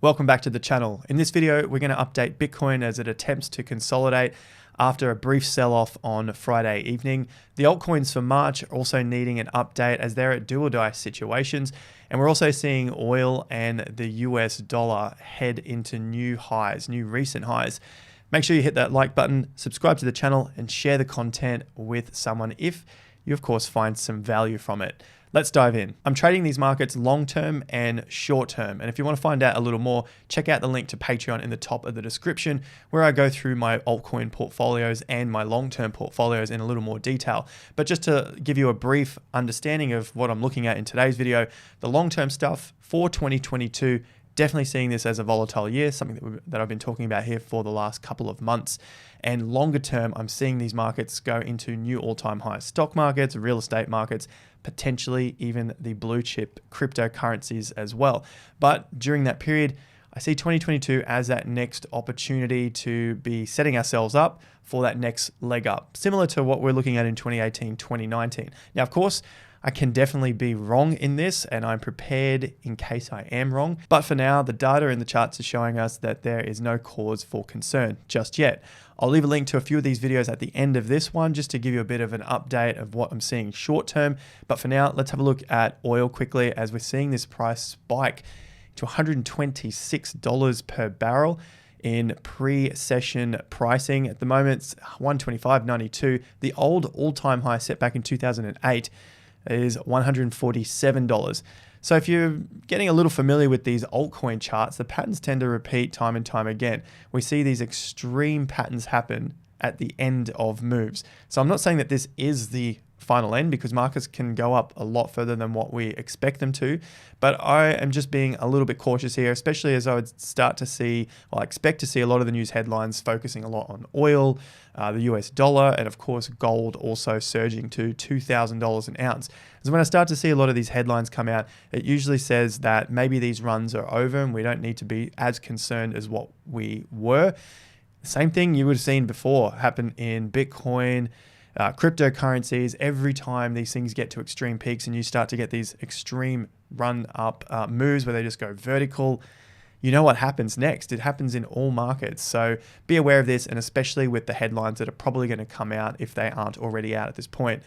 Welcome back to the channel. In this video, we're going to update Bitcoin as it attempts to consolidate after a brief sell-off on Friday evening. The altcoins for March are also needing an update as they're at do or die situations. And we're also seeing oil and the US dollar head into new recent highs. Make sure you hit that like button, subscribe to the channel, and share the content with someone if you, of course, find some value from it. Let's dive in. I'm trading these markets long-term and short-term. And if you want to find out a little more, check out the link to Patreon in the top of the description, where I go through my altcoin portfolios and my long-term portfolios in a little more detail. But just to give you a brief understanding of what I'm looking at in today's video, the long-term stuff for 2022, definitely seeing this as a volatile year, something that I've been talking about here for the last couple of months. And longer term, I'm seeing these markets go into new all-time highs. Stock markets, real estate markets, potentially even the blue chip cryptocurrencies as well. But during that period, I see 2022 as that next opportunity to be setting ourselves up for that next leg up, similar to what we're looking at in 2018, 2019. Now, of course, I can definitely be wrong in this, and I'm prepared in case I am wrong. But for now, the data in the charts are showing us that there is no cause for concern just yet. I'll leave a link to a few of these videos at the end of this one just to give you a bit of an update of what I'm seeing short term. But for now, let's have a look at oil quickly as we're seeing this price spike to $126 per barrel in pre-session pricing. At the moment, it's $125.92. The old all-time high set back in 2008 is $147. So if you're getting a little familiar with these altcoin charts, the patterns tend to repeat time and time again. We see these extreme patterns happen at the end of moves. So I'm not saying that this is the final end, because markets can go up a lot further than what we expect them to. But I am just being a little bit cautious here, especially as I would start to see, or I expect to see a lot of the news headlines focusing a lot on oil, the US dollar, and of course gold also surging to $2,000 an ounce. So when I start to see a lot of these headlines come out, it usually says that maybe these runs are over and we don't need to be as concerned as what we were. Same thing you would have seen before happen in Bitcoin, cryptocurrencies. Every time these things get to extreme peaks and you start to get these extreme run up moves where they just go vertical, you know what happens next. It happens in all markets. So be aware of this, and especially with the headlines that are probably going to come out if they aren't already out at this point.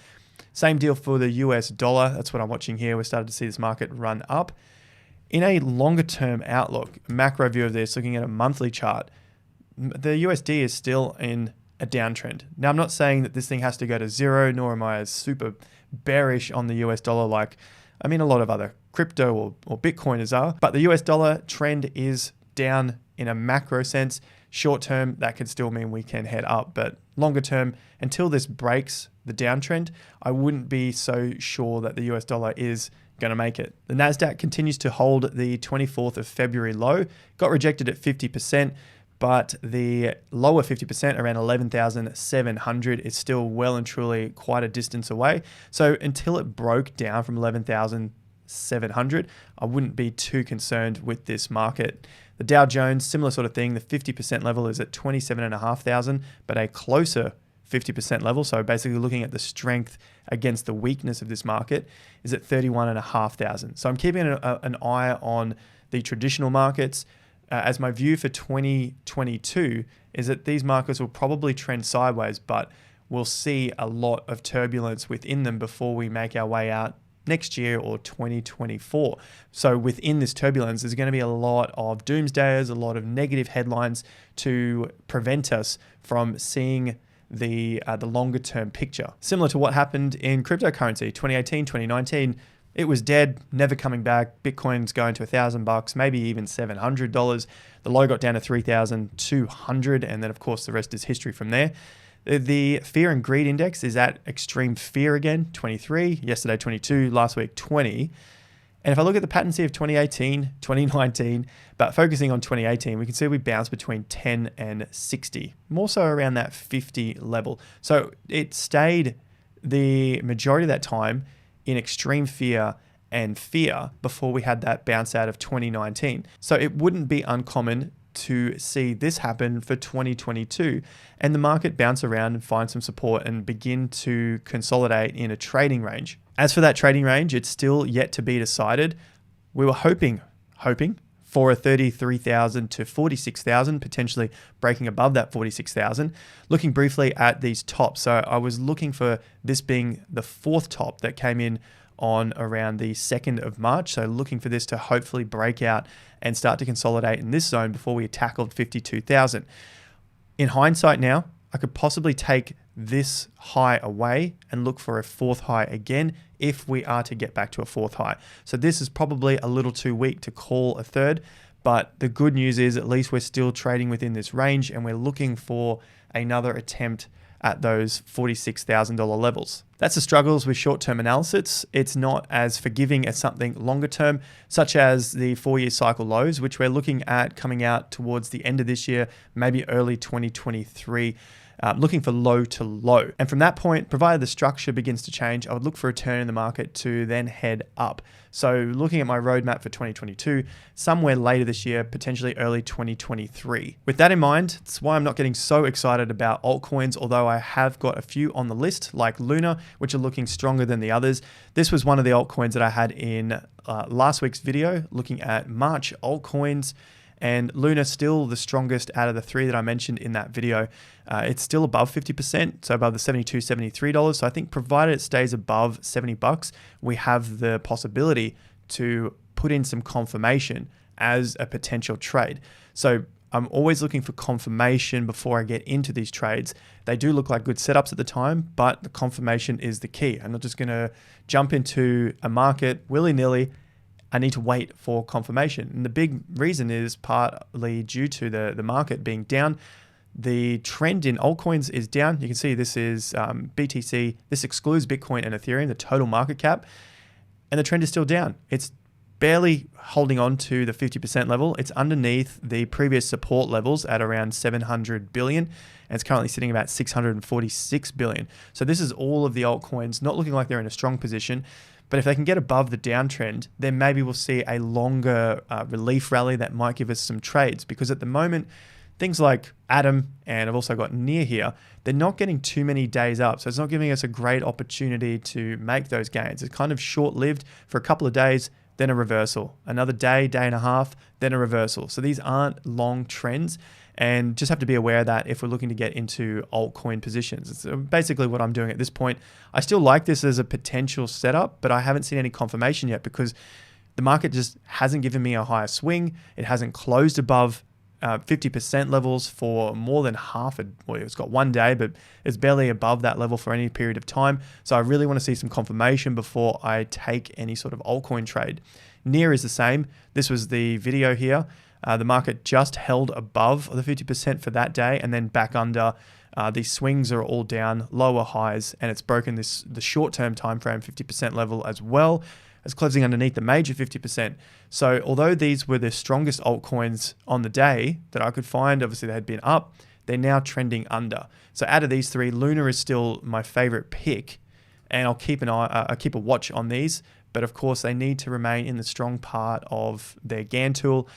Same deal for the US dollar. That's what I'm watching here. We're starting to see this market run up. In a longer term outlook, macro view of this, looking at a monthly chart, the USD is still in a downtrend. Now, I'm not saying that this thing has to go to zero, nor am I as super bearish on the US dollar like, a lot of other crypto or Bitcoiners are, but the US dollar trend is down in a macro sense. Short term, that could still mean we can head up, but longer term, until this breaks the downtrend, I wouldn't be so sure that the US dollar is going to make it. The NASDAQ continues to hold the 24th of February low, got rejected at 50%, but the lower 50%, around 11,700, is still well and truly quite a distance away. So until it broke down from 11,700, I wouldn't be too concerned with this market. The Dow Jones, similar sort of thing. The 50% level is at 27,500, but a closer 50% level. So basically looking at the strength against the weakness of this market is at 31,500. So I'm keeping an eye on the traditional markets. As my view for 2022 is that these markets will probably trend sideways, but we'll see a lot of turbulence within them before we make our way out next year or 2024. So within this turbulence, there's going to be a lot of doomsdayers, a lot of negative headlines to prevent us from seeing the longer term picture. Similar to what happened in cryptocurrency, 2018, 2019, it was dead, never coming back. Bitcoin's going to $1,000, maybe even $700. The low got down to 3,200, and then of course the rest is history from there. The fear and greed index is at extreme fear again, 23, yesterday 22, last week 20. And if I look at the patterns here of 2018, 2019, but focusing on 2018, we can see we bounced between 10 and 60, more so around that 50 level. So it stayed the majority of that time in extreme fear and fear before we had that bounce out of 2019. So it wouldn't be uncommon to see this happen for 2022 and the market bounce around and find some support and begin to consolidate in a trading range. As for that trading range, it's still yet to be decided. We were hoping for a 33,000 to 46,000, potentially breaking above that 46,000. Looking briefly at these tops. So I was looking for this being the fourth top that came in on around the 2nd of March. So looking for this to hopefully break out and start to consolidate in this zone before we tackled 52,000. In hindsight now, I could possibly take this high away and look for a fourth high again if we are to get back to a fourth high. So this is probably a little too weak to call a third, but the good news is at least we're still trading within this range and we're looking for another attempt at those $46,000 levels. That's the struggles with short-term analysis. It's not as forgiving as something longer term, such as the 4-year cycle lows, which we're looking at coming out towards the end of this year, maybe early 2023. Looking for low to low. And from that point, provided the structure begins to change, I would look for a turn in the market to then head up. So looking at my roadmap for 2022, somewhere later this year, potentially early 2023. With that in mind, it's why I'm not getting so excited about altcoins, although I have got a few on the list, like Luna, which are looking stronger than the others. This was one of the altcoins that I had in last week's video, looking at March altcoins. And Luna still the strongest out of the three that I mentioned in that video. It's still above 50%, so above the $72, $73. So I think provided it stays above $70, we have the possibility to put in some confirmation as a potential trade. So I'm always looking for confirmation before I get into these trades. They do look like good setups at the time, but the confirmation is the key. I'm not just gonna jump into a market willy-nilly. I need to wait for confirmation. And the big reason is partly due to the market being down. The trend in altcoins is down. You can see this is BTC. This excludes Bitcoin and Ethereum, the total market cap. And the trend is still down. It's barely holding on to the 50% level. It's underneath the previous support levels at around 700 billion. And it's currently sitting about 646 billion. So this is all of the altcoins not looking like they're in a strong position. But if they can get above the downtrend, then maybe we'll see a longer relief rally that might give us some trades. Because at the moment, things like Atom, and I've also got Near here, they're not getting too many days up. So it's not giving us a great opportunity to make those gains. It's kind of short-lived for a couple of days, then a reversal. Another day, day and a half, then a reversal. So these aren't long trends. And just have to be aware of that if we're looking to get into altcoin positions. It's basically what I'm doing at this point. I still like this as a potential setup, but I haven't seen any confirmation yet because the market just hasn't given me a higher swing. It hasn't closed above 50% levels for more than well, it's got one day, but it's barely above that level for any period of time. So I really want to see some confirmation before I take any sort of altcoin trade. Near is the same. This was the video here. The market just held above the 50% for that day and then back under. These swings are all down, lower highs, and it's broken the short-term time frame 50% level as well as closing underneath the major 50%. So although these were the strongest altcoins on the day that I could find, obviously they had been up, they're now trending under. So out of these three, Luna is still my favorite pick, and I'll keep a watch on these. But of course, they need to remain in the strong part of their Gann tool,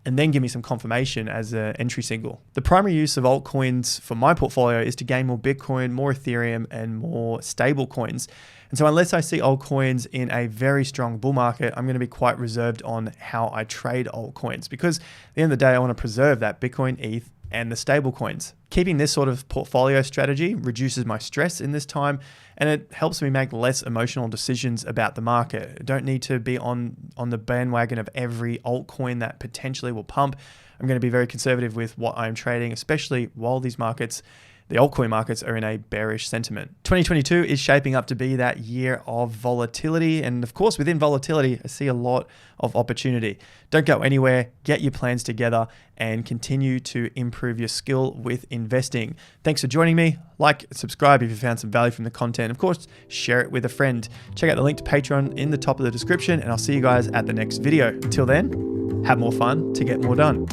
and then give me some confirmation as an entry signal. The primary use of altcoins for my portfolio is to gain more Bitcoin, more Ethereum, and more stable coins. And so unless I see altcoins in a very strong bull market, I'm going to be quite reserved on how I trade altcoins because at the end of the day, I want to preserve that Bitcoin, ETH, and the stable coins. Keeping this sort of portfolio strategy reduces my stress in this time, and it helps me make less emotional decisions about the market. I don't need to be on the bandwagon of every altcoin that potentially will pump. I'm going to be very conservative with what I'm trading, especially while these markets, the altcoin markets, are in a bearish sentiment. 2022 is shaping up to be that year of volatility. And of course, within volatility, I see a lot of opportunity. Don't go anywhere, get your plans together, and continue to improve your skill with investing. Thanks for joining me. Like, subscribe if you found some value from the content. Of course, share it with a friend. Check out the link to Patreon in the top of the description, and I'll see you guys at the next video. Until then, have more fun to get more done.